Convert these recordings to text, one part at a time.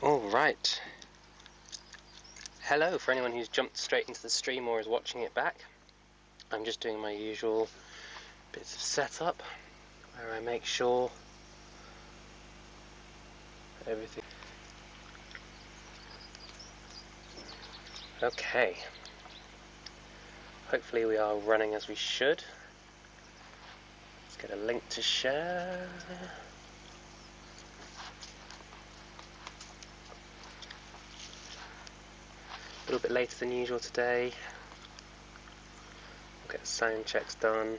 Alright, hello for anyone who's jumped straight into the stream or is watching it back. I'm just doing my usual bits of setup where I make sure everything... Okay, hopefully we are running as we should. Let's get a link to share. A little bit later than usual today. We'll get sound checks done.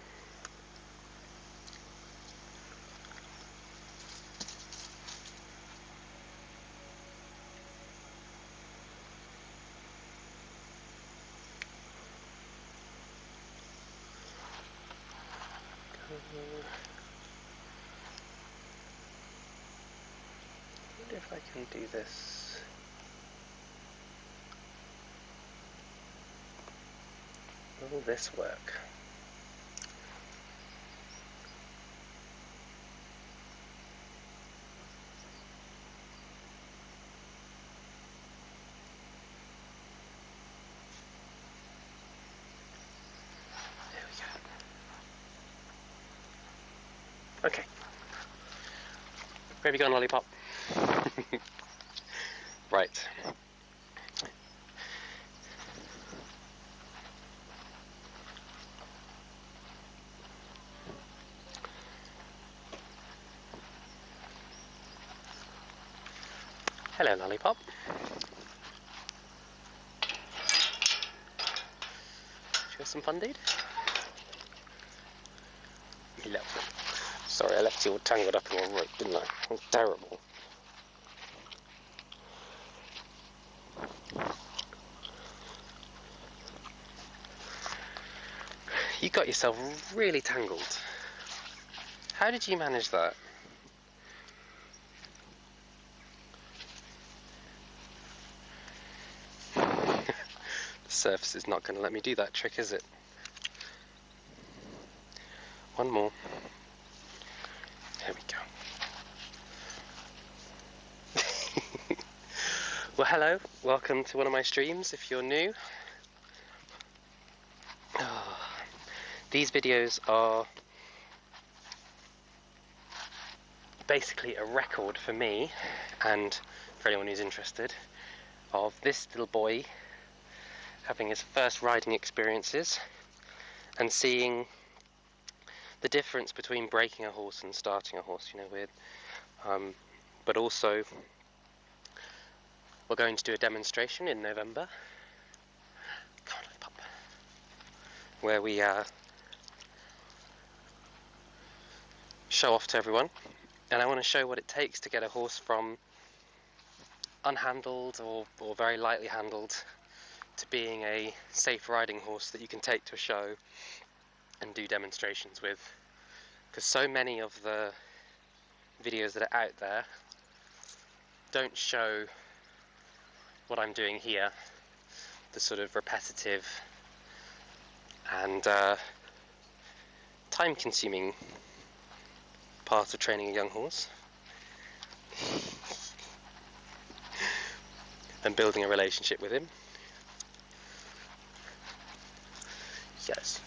I wonder if I can do this. Will this work? There we go. Okay. Where have you gone, Lollipop? Right. Hello, Lollipop. Did you have some fun, dude? You left it. Sorry, I left you all tangled up in your rope, didn't I? It was terrible. You got yourself really tangled. How did you manage that? The surface is not going to let me do that trick, is it? One more. There we go. Well, hello. Welcome to one of my streams if you're new. These videos are basically a record for me, and for anyone who's interested, of this little boy having his first riding experiences and seeing the difference between breaking a horse and starting a horse, but also we're going to do a demonstration in November. Come on, pup. Where we show off to everyone, and I want to show what it takes to get a horse from unhandled or very lightly handled to being a safe riding horse that you can take to a show and do demonstrations with, because so many of the videos that are out there don't show what I'm doing here, the sort of repetitive and time-consuming part of training a young horse and building a relationship with him. Yes.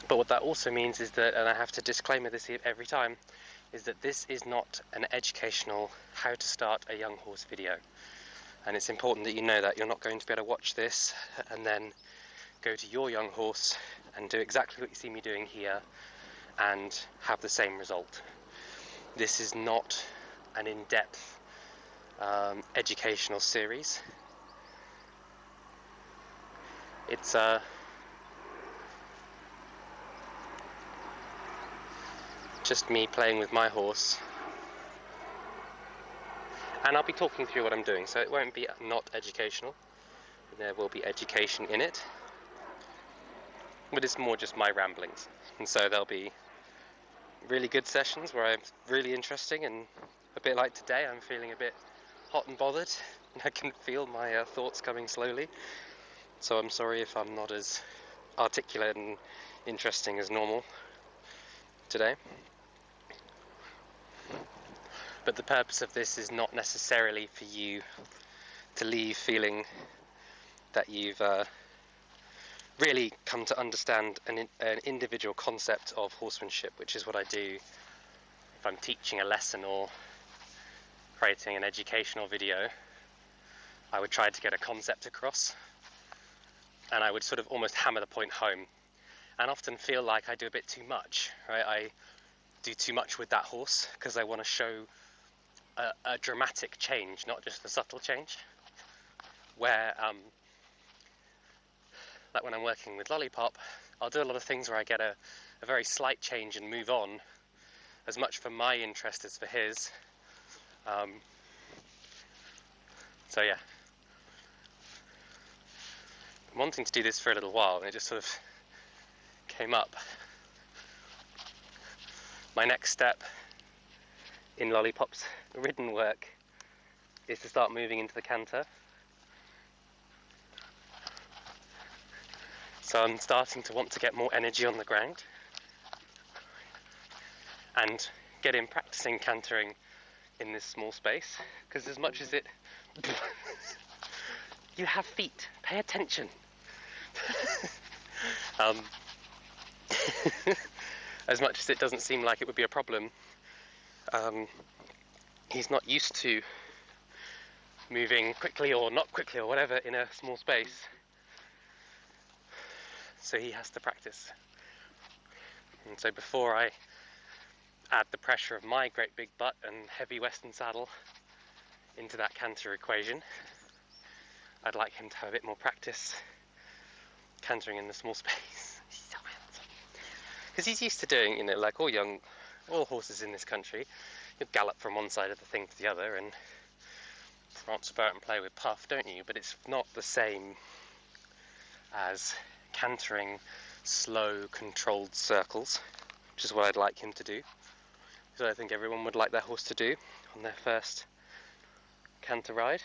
But what that also means is that, and I have to disclaimer this every time, is that this is not an educational how to start a young horse video. And it's important that you know that. You're not going to be able to watch this and then go to your young horse and do exactly what you see me doing here and have the same result. This is not an in-depth educational series. It's just me playing with my horse, and I'll be talking through what I'm doing, so it won't be not educational. There will be education in it, but it's more just my ramblings. And so there'll be really good sessions where I'm really interesting, and a bit like today, I'm feeling a bit hot and bothered, and I can feel my thoughts coming slowly. So I'm sorry if I'm not as articulate and interesting as normal today. But the purpose of this is not necessarily for you to leave feeling that you've really come to understand an individual concept of horsemanship, which is what I do if I'm teaching a lesson or creating an educational video. I would try to get a concept across, and I would sort of almost hammer the point home, and often feel like I do a bit too much, right? I do too much with that horse because I want to show a dramatic change, not just a subtle change. Where, like when I'm working with Lollipop, I'll do a lot of things where I get a very slight change and move on, as much for my interest as for his. So yeah, I'm wanting to do this for a little while, and it just sort of came up. My next step in Lollipop's ridden work is to start moving into the canter. So I'm starting to want to get more energy on the ground and get him practicing cantering in this small space, because as much as it you have feet, pay attention. As much as it doesn't seem like it would be a problem, he's not used to moving quickly or not quickly or whatever in a small space, so he has to practice. And so before I add the pressure of my great big butt and heavy western saddle into that canter equation, I'd like him to have a bit more practice cantering in the small space. He's so handsome. Because he's used to doing, like all horses in this country, you gallop from one side of the thing to the other and prance about and play with puff, don't you? But it's not the same as cantering slow, controlled circles, which is what I'd like him to do. So I think everyone would like their horse to do on their first canter ride.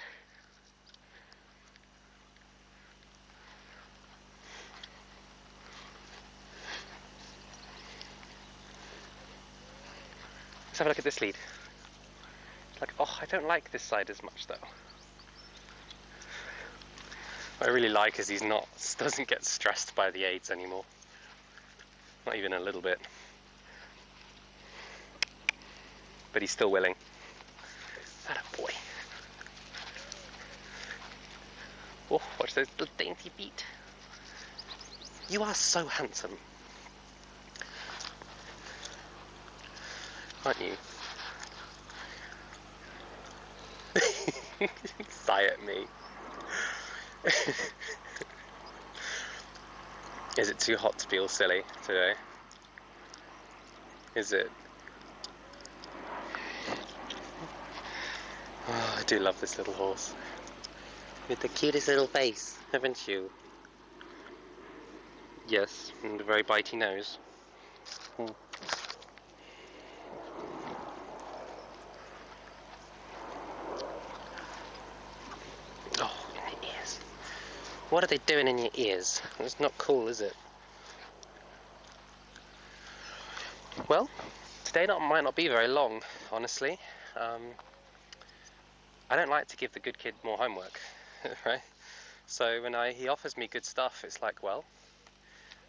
Let's have a look at this lead. It's like, oh, I don't like this side as much though. What I really like is doesn't get stressed by the aids anymore. Not even a little bit. But he's still willing. Atta boy. Oh, watch those little dainty feet. You are so handsome. Aren't you? Sigh at me. Is it too hot to be all silly today? Is it? Oh, I do love this little horse. With the cutest little face, haven't you? Yes, and a very bitey nose. Oh, in the ears. What are they doing in your ears? It's not cool, is it? Well, today might not be very long, honestly. I don't like to give the good kid more homework, right? So when he offers me good stuff, it's like, well,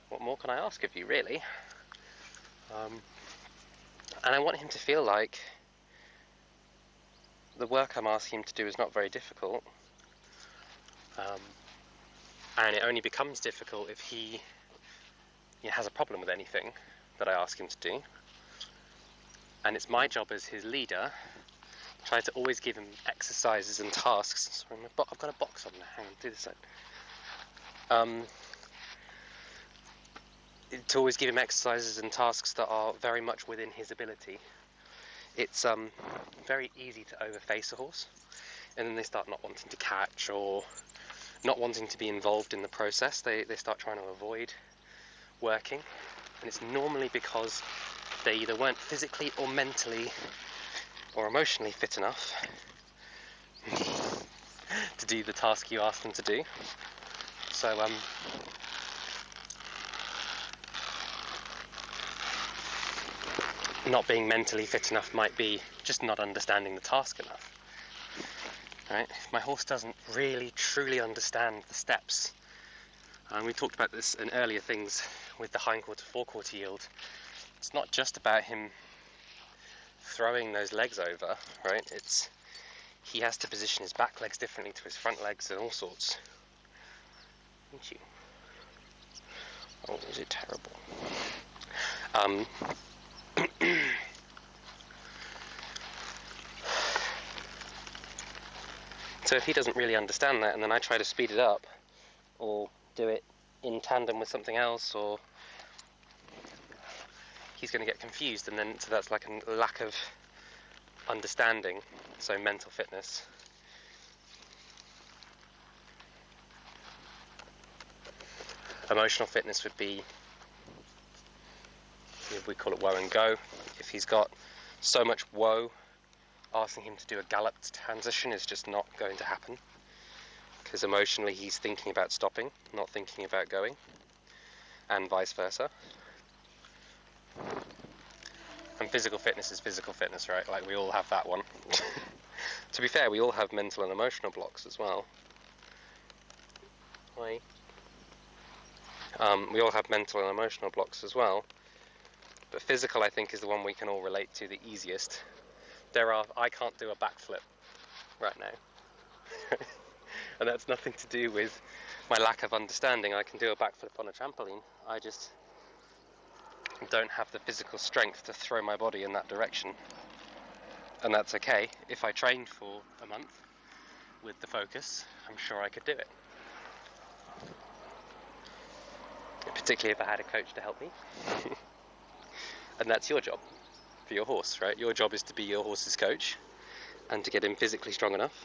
what more can I ask of you, really? And I want him to feel like the work I'm asking him to do is not very difficult. And it only becomes difficult if he has a problem with anything that I ask him to do. And it's my job as his leader to try to always give him exercises and tasks. Sorry, I've got a box on there. Hang on, do this side. To always give him exercises and tasks that are very much within his ability. It's very easy to overface a horse, and then they start not wanting to catch or not wanting to be involved in the process. They start trying to avoid working, and it's normally because they either weren't physically or mentally or emotionally fit enough to do the task you asked them to do. So not being mentally fit enough might be just not understanding the task enough. Right? If my horse doesn't really truly understand the steps, and we talked about this in earlier things with the hindquarter forequarter yield, it's not just about him throwing those legs over, right? He has to position his back legs differently to his front legs and all sorts. Thank you. Oh, is it terrible? So if he doesn't really understand that, and then I try to speed it up, or do it in tandem with something else, or he's going to get confused, and then so that's like a lack of understanding, so mental fitness. Emotional fitness would be, we call it woe and go. If he's got so much woe, asking him to do a gallop transition is just not going to happen, because emotionally he's thinking about stopping, not thinking about going, and vice versa. And physical fitness is physical fitness, right? Like, we all have that one. To be fair, we all have mental and emotional blocks as well. We all have mental and emotional blocks as well. But physical, I think, is the one we can all relate to the easiest. I can't do a backflip right now. And that's nothing to do with my lack of understanding. I can do a backflip on a trampoline. I just don't have the physical strength to throw my body in that direction. And that's okay. If I trained for a month with the focus, I'm sure I could do it. Particularly if I had a coach to help me. And that's your job for your horse, right? Your job is to be your horse's coach and to get him physically strong enough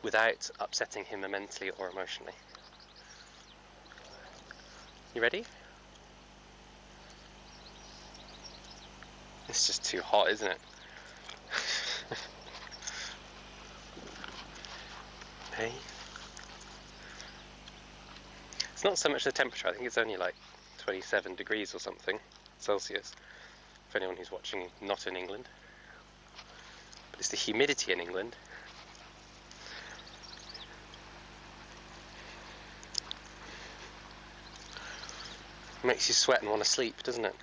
without upsetting him mentally or emotionally. You ready? It's just too hot, isn't it? Hey. It's not so much the temperature, I think it's only like 27 degrees or something Celsius, for anyone who's watching not in England. But it's the humidity in England. It makes you sweat and want to sleep, doesn't it?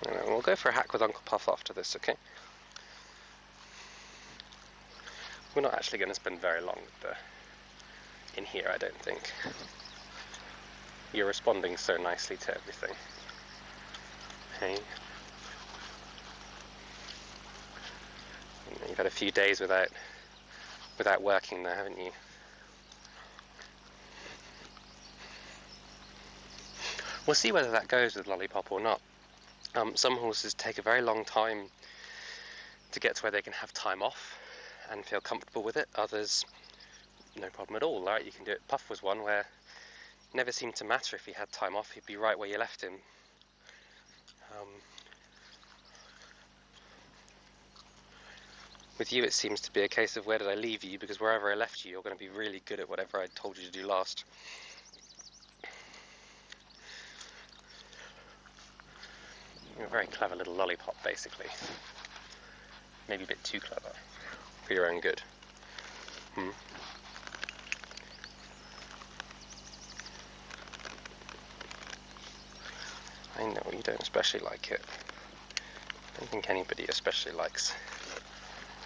Anyway, we'll go for a hack with Uncle Puff after this, okay? We're not actually going to spend very long in here, I don't think. You're responding so nicely to everything. Hey. You've had a few days without working there, haven't you? We'll see whether that goes with Lollipop or not. Some horses take a very long time to get to where they can have time off and feel comfortable with it. Others, no problem at all, right? You can do it. Puff was one where it never seemed to matter if he had time off, he'd be right where you left him. With you it seems to be a case of where did I leave you, because wherever I left you, you're going to be really good at whatever I told you to do last. You're a very clever little lollipop, basically. Maybe a bit too clever for your own good. I know you don't especially like it. I don't think anybody especially likes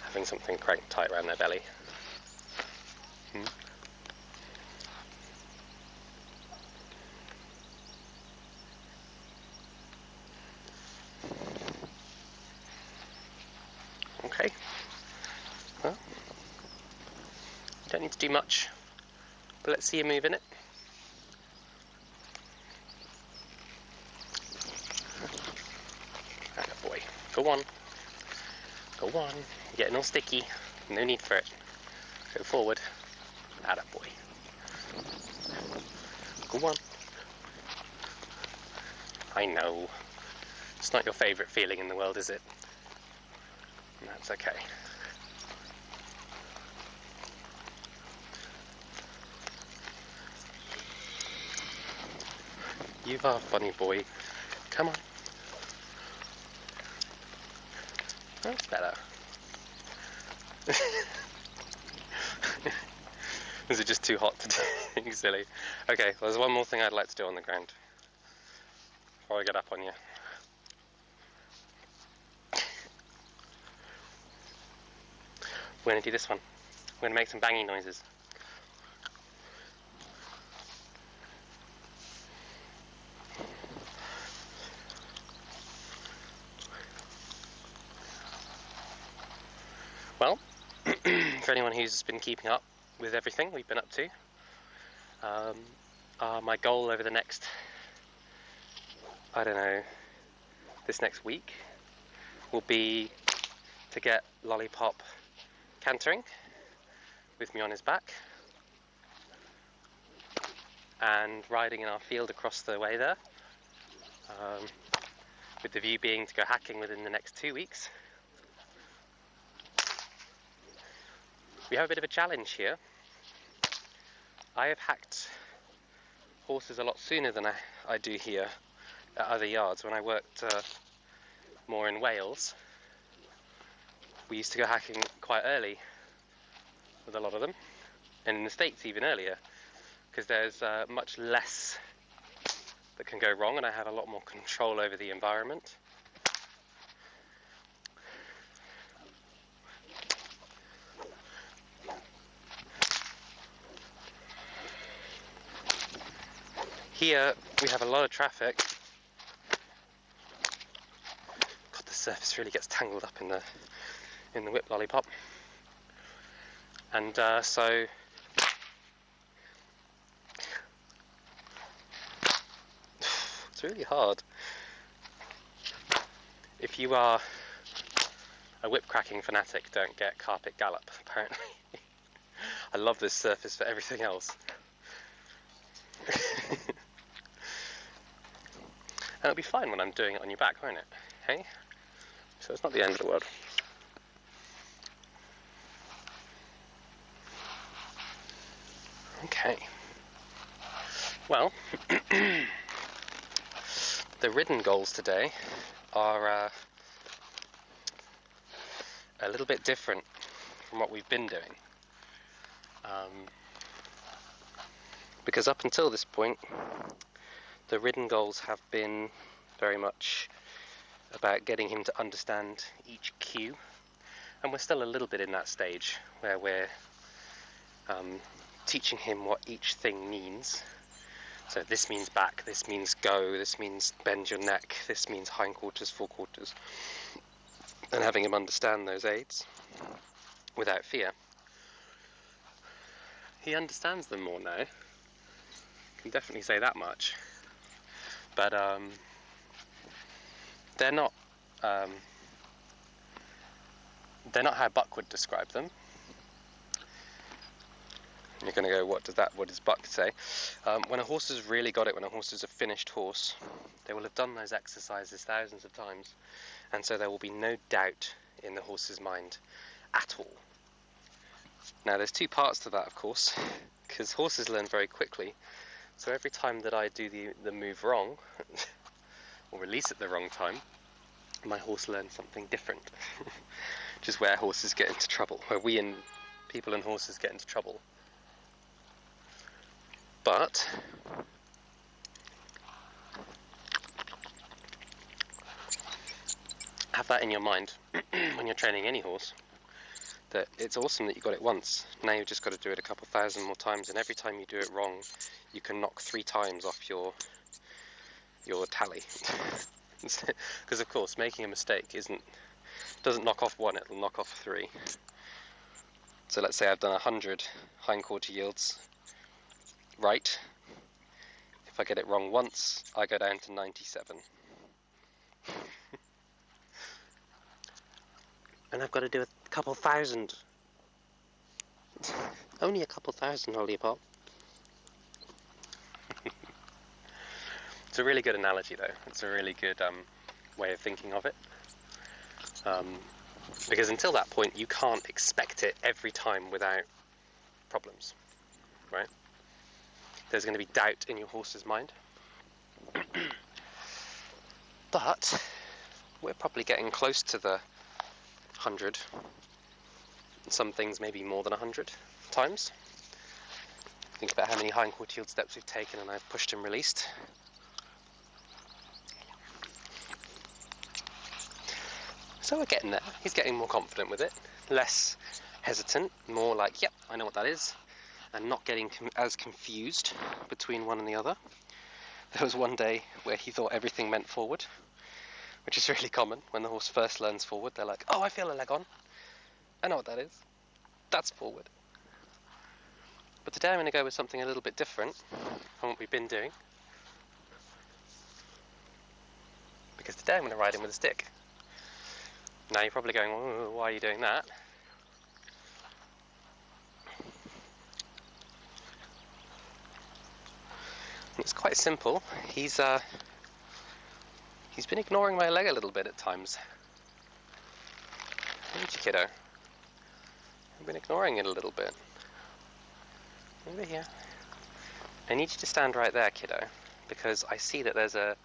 having something cranked tight around their belly. Okay. Well, you don't need to do much, but let's see you move in it. Attaboy. Go on. Go on. You're getting all sticky. No need for it. Go forward. Attaboy. Go on. I know. It's not your favourite feeling in the world, is it? And that's okay. You are a funny boy. Come on. That's better. Is it just too hot to do? Silly. Okay, well, there's one more thing I'd like to do on the ground before I get up on you. We're going to do this one. We're going to make some banging noises. Well, for anyone who's been keeping up with everything we've been up to, my goal over the next, I don't know, this next week will be to get Lollipop cantering with me on his back and riding in our field across the way there, with the view being to go hacking within the next 2 weeks. We have a bit of a challenge here. I have hacked horses a lot sooner than I do here at other yards. When I worked more in Wales, we used to go hacking quite early with a lot of them, and in the States even earlier, because there's much less that can go wrong and I have a lot more control over the environment. Here we have a lot of traffic. God, the surface really gets tangled up in the whip Lollipop, and so it's really hard. If you are a whip cracking fanatic, don't get carpet gallop, apparently. I love this surface for everything else. And it'll be fine when I'm doing it on your back, won't it? Hey? So it's not the end of the world. Okay. Well, the ridden goals today are a little bit different from what we've been doing. Because up until this point, the ridden goals have been very much about getting him to understand each cue, and we're still a little bit in that stage where we're teaching him what each thing means. So this means back, this means go, this means bend your neck, this means hindquarters, forequarters, and having him understand those aids without fear. He understands them more now, can definitely say that much, but they're not how Buck would describe them. You're going to go, what does Buck say? When a horse has really got it, when a horse is a finished horse, they will have done those exercises thousands of times, and so there will be no doubt in the horse's mind at all. Now there's two parts to that, of course, because horses learn very quickly, so every time that I do the move wrong, or release at the wrong time, my horse learns something different, which is where horses get into trouble, where we and people and horses get into trouble. But have that in your mind when you're training any horse, that it's awesome that you got it once. Now you've just got to do it a couple thousand more times, and every time you do it wrong, you can knock 3 times off your tally. Because of course, making a mistake doesn't knock off 1; it'll knock off 3. So let's say I've done 100 hindquarter yields right. If I get it wrong once, I go down to 97. And I've got to do a couple thousand. Only a couple thousand, Lollipop. It's a really good analogy, though. It's a really good way of thinking of it. Because until that point, you can't expect it every time without problems, right? There's going to be doubt in your horse's mind. But we're probably getting close to the 100, some things maybe more than 100 times. Think about how many hindquarter heel steps we've taken and I've pushed and released. So we're getting there. He's getting more confident with it, less hesitant, more like, yep, I know what that is, and not getting as confused between one and the other. There was one day where he thought everything meant forward, which is really common. When the horse first learns forward, they're like, oh, I feel a leg on. I know what that is. That's forward. But today I'm going to go with something a little bit different from what we've been doing. Because today I'm going to ride him with a stick. Now you're probably going, oh, why are you doing that? It's quite simple. He's been ignoring my leg a little bit at times. Haven't you, kiddo? I've been ignoring it a little bit. Over here. I need you to stand right there, kiddo, because I see that there's a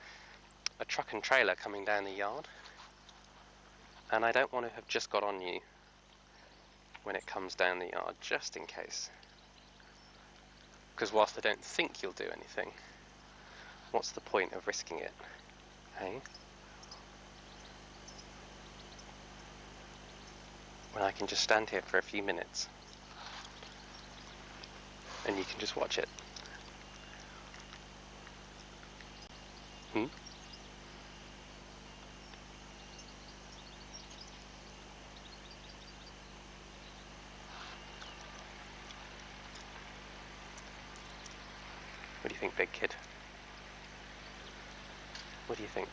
truck and trailer coming down the yard, and I don't want to have just got on you when it comes down the yard, just in case. Because whilst I don't think you'll do anything, what's the point of risking it? Hey? When I can just stand here for a few minutes and you can just watch it. Hmm? What do you think, big kid? What do you think?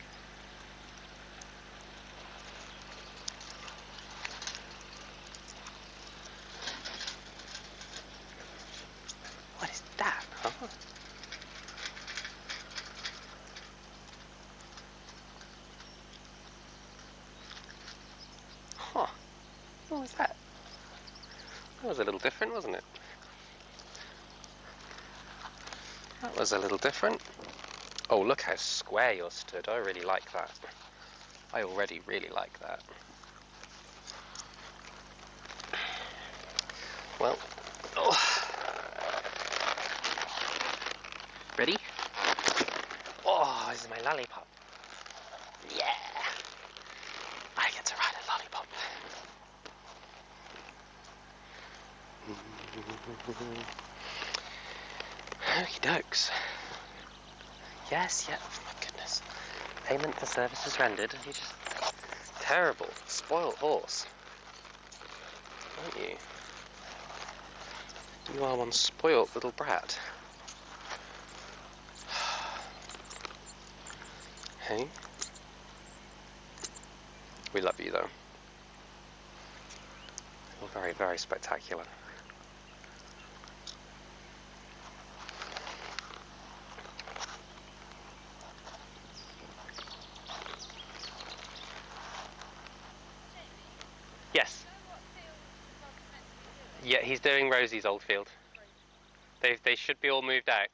What is that, huh? Huh. What was that? That was a little different, wasn't it? That was a little different. Oh, look how square you're stood. I really like that. I already really like that. Well, oh. Ready? Oh, this is my lollipop. Yeah! I get to ride a lollipop. Okie dokes. Yes, yeah, oh my goodness. Payment for services rendered. You just terrible, spoiled horse. Aren't you? You are one spoilt little brat. Hey? We love you though. You're very, very spectacular. Yes. Yeah, he's doing Rosie's old field. They should be all moved out.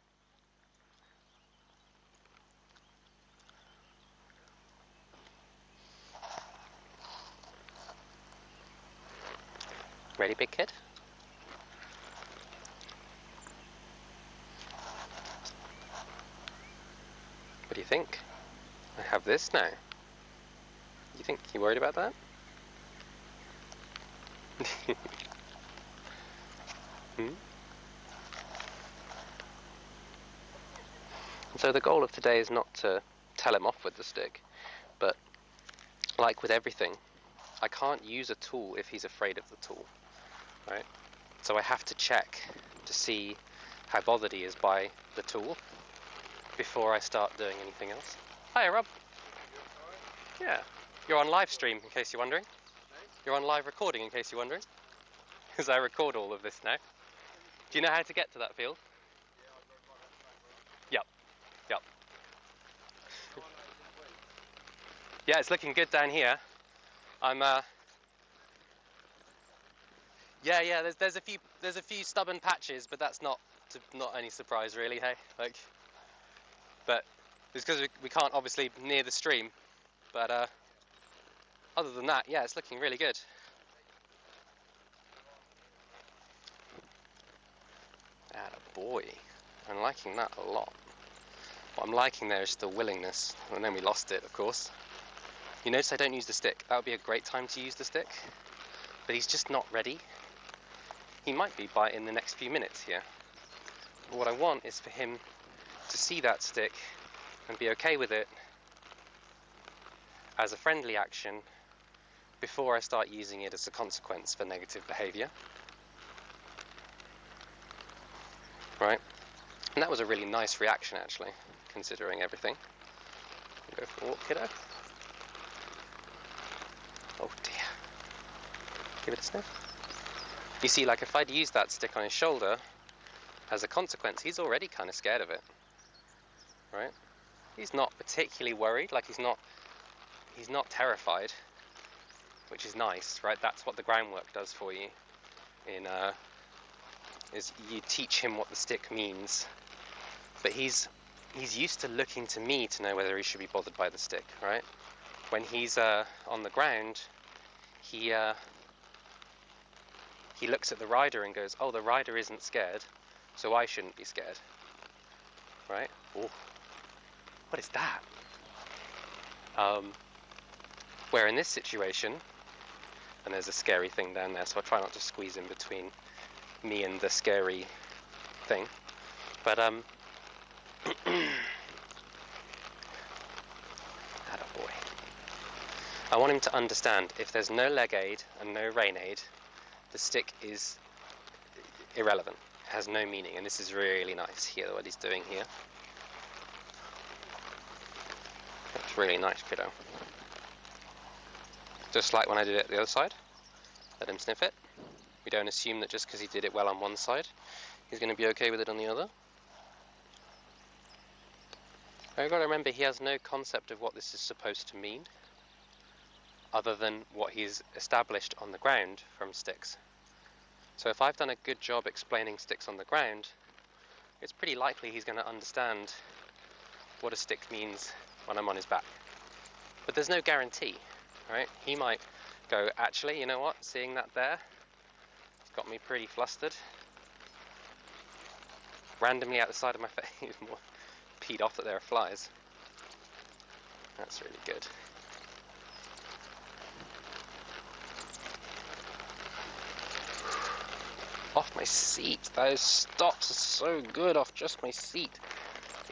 Ready, big kid? What do you think? I have this now. You think you worried about that? Hmm? So the goal of today is not to tell him off with the stick, but like with everything, I can't use a tool if he's afraid of the tool, right? So I have to check to see how bothered he is by the tool before I start doing anything else. Hiya, Rob. Yeah. You're on live stream, in case you're wondering. You're on live recording, in case you're wondering. Because I record all of this now. Do you know how to get to that field? Yep. Yep. Yeah, it's looking good down here. Yeah, there's a few stubborn patches, but that's not any surprise really, hey? Like, but it's because we can't obviously near the stream. But other than that, yeah, it's looking really good. Attaboy. I'm liking that a lot. What I'm liking there is the willingness, and then we lost it, of course. You notice I don't use the stick. That would be a great time to use the stick, but he's just not ready. He might be by in the next few minutes here. But what I want is for him to see that stick and be okay with it as a friendly action before I start using it as a consequence for negative behaviour. Right? And that was a really nice reaction, actually, considering everything. Go for a walk, kiddo. Oh dear. Give it a sniff. You see, like if I'd used that stick on his shoulder, as a consequence, he's already kind of scared of it. Right? He's not particularly worried, like he's not terrified, which is nice, right? That's what the groundwork does for you. Is you teach him what the stick means, but he's used to looking to me to know whether he should be bothered by the stick, right? When he's on the ground, he looks at the rider and goes, "Oh, the rider isn't scared, so I shouldn't be scared." Right? Oh, what is that? Where in this situation, and there's a scary thing down there, so I try not to squeeze in between me and the scary thing, but attaboy. I want him to understand if there's no leg aid and no rein aid, the stick is irrelevant, it has no meaning, and this is really nice here, what he's doing here. That's really nice, kiddo. Just like when I did it the other side, let him sniff it. We don't assume that just because he did it well on one side, he's going to be okay with it on the other. I've got to remember he has no concept of what this is supposed to mean, other than what he's established on the ground from sticks. So if I've done a good job explaining sticks on the ground, it's pretty likely he's going to understand what a stick means when I'm on his back. But there's no guarantee, right? He might go, actually, you know what, seeing that there, got me pretty flustered. Randomly out the side of my face, he was more peed off that there are flies. That's really good. Off my seat. Those stops are so good off just my seat.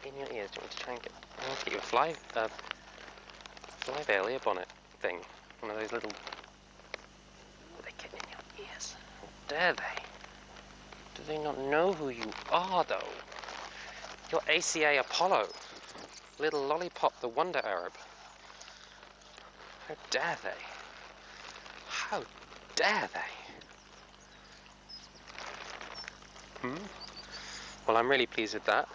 In your ears. Do you want me to try and get? I want to get you a fly veil ear bonnet thing. One of those little. Are they getting in your ears? How dare they? Do they not know who you are, though? You're ACA Apollo. Little lollipop, the wonder Arab. How dare they? How dare they? Well, I'm really pleased with that.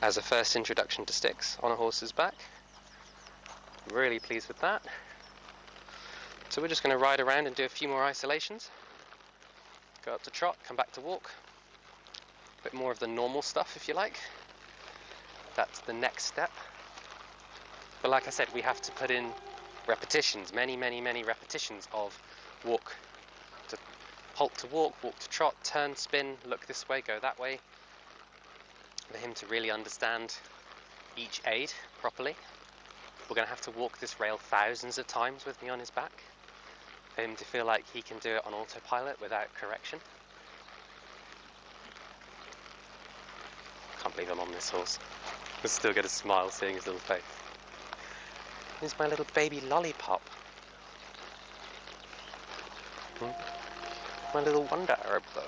As a first introduction to sticks on a horse's back. Really pleased with that. So we're just going to ride around and do a few more isolations. Go up to trot, come back to walk. A bit more of the normal stuff, if you like. That's the next step. But like I said, we have to put in repetitions, many repetitions of walk to halt to walk, walk to trot, turn, spin, look this way, go that way, for him to really understand each aid properly. We're going to have to walk this rail thousands of times with me on his back, for him to feel like he can do it on autopilot without correction. Can't believe I'm on this horse. I still get a smile seeing his little face. Here's my little baby lollipop. My little wonder Arab, though.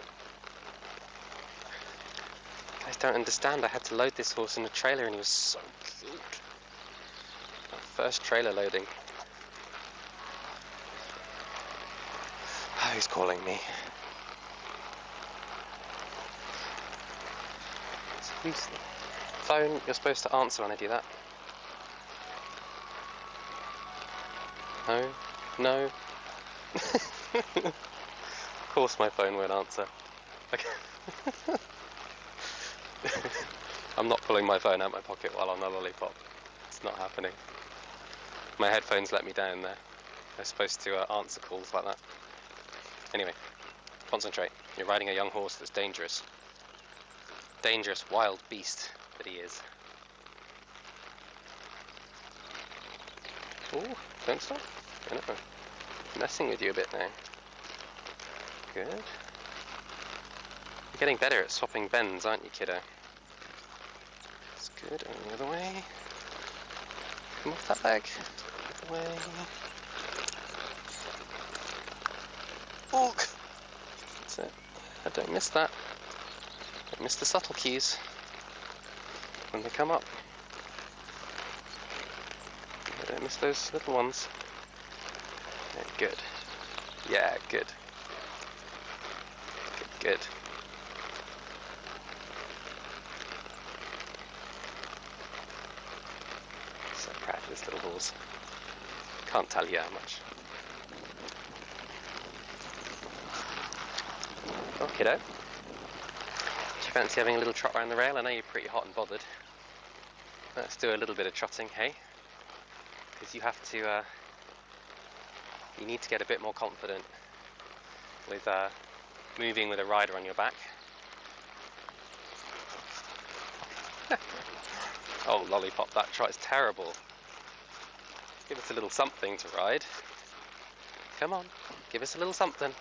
You guys don't understand, I had to load this horse in a trailer and he was so cute. My first trailer loading. Oh, he's calling me. Phone, you're supposed to answer when I do that. No, no. Of course my phone won't answer. Okay. I'm not pulling my phone out my pocket while on the lollipop. It's not happening. My headphones let me down there. They're supposed to answer calls like that. Anyway, concentrate. You're riding a young horse that's dangerous. Dangerous, wild beast that he is. Oh, don't stop. I know. I'm messing with you a bit now. Good. You're getting better at swapping bends, aren't you, kiddo? That's good. And the other way. Come off that leg. The other way. Oh, that's it. I don't miss that. Don't miss the subtle cues when they come up. I don't miss those little ones. Yeah, good. Yeah, good. Good. So proud of this little horse. Can't tell you how much. Oh, kiddo. Do you fancy having a little trot around the rail? I know you're pretty hot and bothered. Let's do a little bit of trotting, hey? Because you have to, you need to get a bit more confident with moving with a rider on your back. Oh, lollipop, that trot is terrible. Give us a little something to ride. Come on, give us a little something.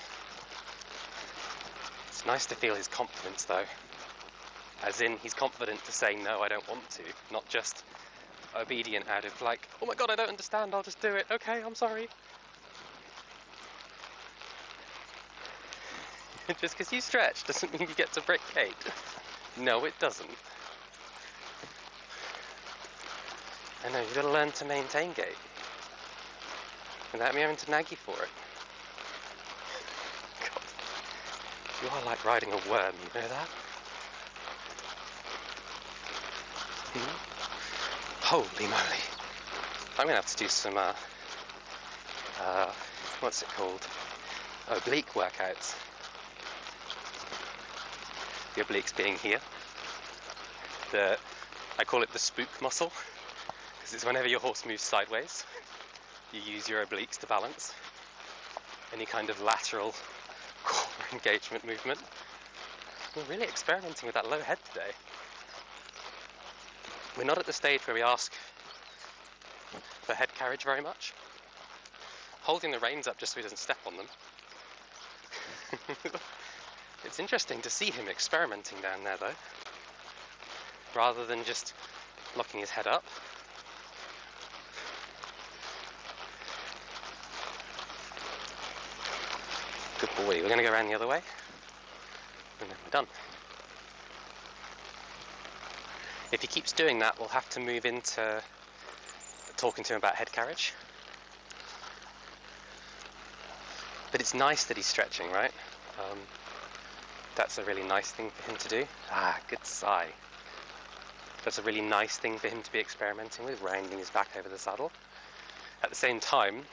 It's nice to feel his confidence though. As in, he's confident to say, no, I don't want to. Not just obedient out of like, oh my god, I don't understand, I'll just do it. Okay, I'm sorry. Just because you stretch doesn't mean you get to break gait. No, it doesn't. I know, you've got to learn to maintain gait without me having to nag you for it. God, you are like riding a worm, you know that? Holy moly. I'm going to have to do some, what's it called? Oblique workouts. The obliques being here. I call it the spook muscle, because it's whenever your horse moves sideways, you use your obliques to balance any kind of lateral core engagement movement. We're really experimenting with that low head today. We're not at the stage where we ask for head carriage very much. Holding the reins up just so he doesn't step on them. It's interesting to see him experimenting down there though, rather than just locking his head up. Good boy, we're going to go around the other way, and then we're done. If he keeps doing that, we'll have to move into talking to him about head carriage. But it's nice that he's stretching, right? That's a really nice thing for him to do. Ah, good sigh. That's a really nice thing for him to be experimenting with, rounding his back over the saddle. At the same time,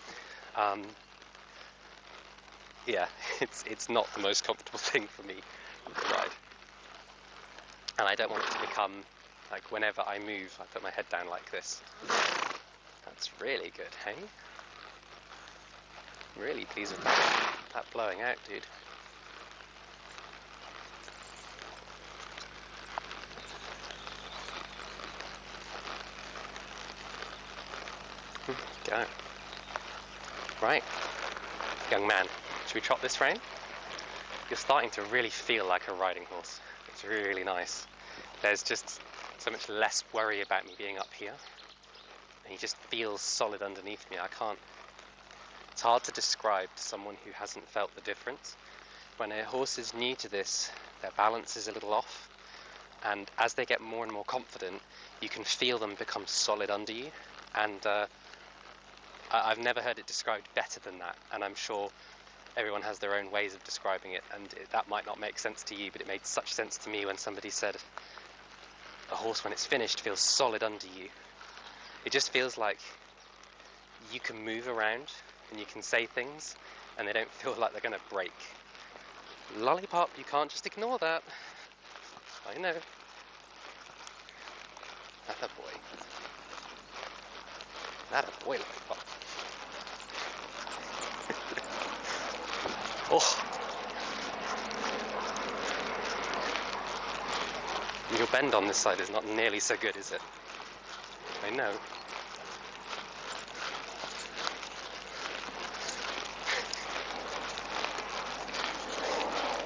yeah, it's not the most comfortable thing for me to ride. And I don't want it to become like whenever I move, I put my head down like this. That's really good, hey? Really pleased with that blowing out, dude. Go. Right, young man, should we trot this rein? You're starting to really feel like a riding horse. It's really nice. There's just so much less worry about me being up here. And he just feels solid underneath me. It's hard to describe to someone who hasn't felt the difference. When a horse is new to this, their balance is a little off. And as they get more and more confident, you can feel them become solid under you. And I've never heard it described better than that. And I'm sure everyone has their own ways of describing it. And that might not make sense to you, but it made such sense to me when somebody said, a horse when it's finished feels solid under you. It just feels like you can move around and you can say things and they don't feel like they're going to break. Lollipop, you can't just ignore that. I know. That a boy. That a boy, Lollipop. Oh. bend on this side is not nearly so good, is it? I know.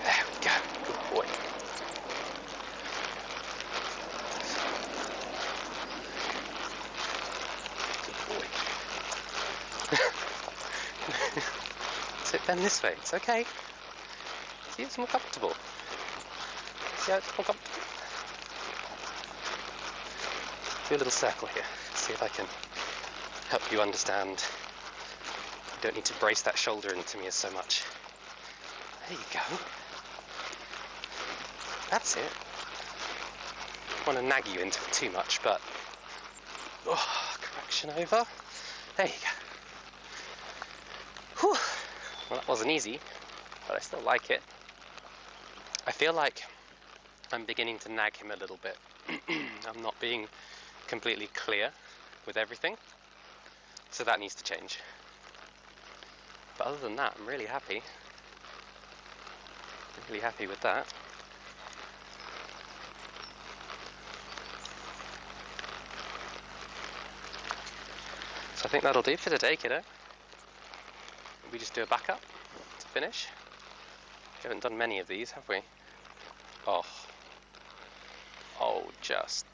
There we go. Good boy. So bend this way. It's okay. See, it's more comfortable. See how it's more comfortable? Do a little circle here. See if I can help you understand. You don't need to brace that shoulder into me so much. There you go. That's it. I don't want to nag you into it too much, but correction over. There you go. Whew. Well, that wasn't easy, but I still like it. I feel like I'm beginning to nag him a little bit. I'm not being completely clear with everything, so that needs to change. But other than that, I'm really happy. Really happy with that. So I think that'll do for today, kiddo. We just do a backup to finish. We haven't done many of these, have we? Oh, just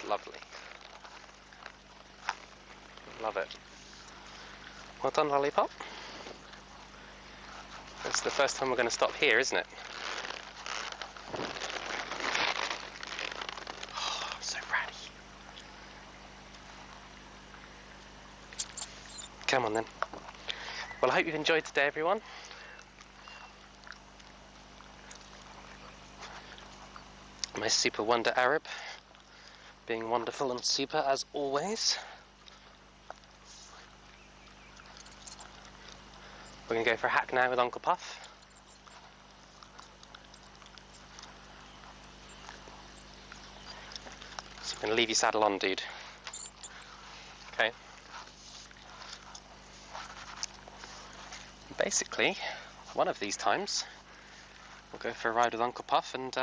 lovely. Love it. Well done, Lollipop. It's the first time we're going to stop here, isn't it? Oh, I'm so proud of you. Come on then. Well, I hope you've enjoyed today, everyone. My super wonder Arab, being wonderful and super as always. We're going to go for a hack now with Uncle Puff. So I'm going to leave your saddle on, dude. Okay. Basically, one of these times, we'll go for a ride with Uncle Puff and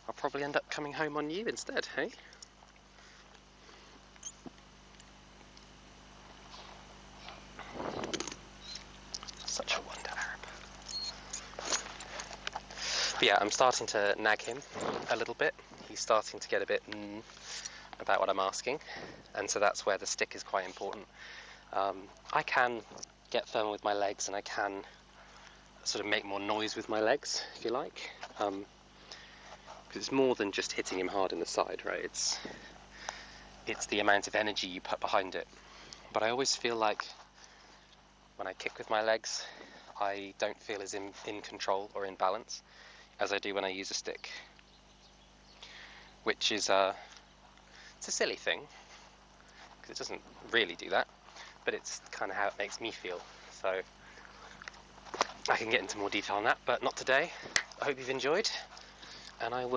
I'll probably end up coming home on you instead, hey? Such a wonder Arab. But yeah, I'm starting to nag him a little bit. He's starting to get a bit about what I'm asking, and so that's where the stick is quite important. I can get firmer with my legs, and I can sort of make more noise with my legs, if you like. Because it's more than just hitting him hard in the side, right? It's the amount of energy you put behind it. But I always feel like when I kick with my legs, I don't feel as in control or in balance as I do when I use a stick. Which is it's a silly thing, because it doesn't really do that, but it's kind of how it makes me feel. So I can get into more detail on that, but not today. I hope you've enjoyed, and I will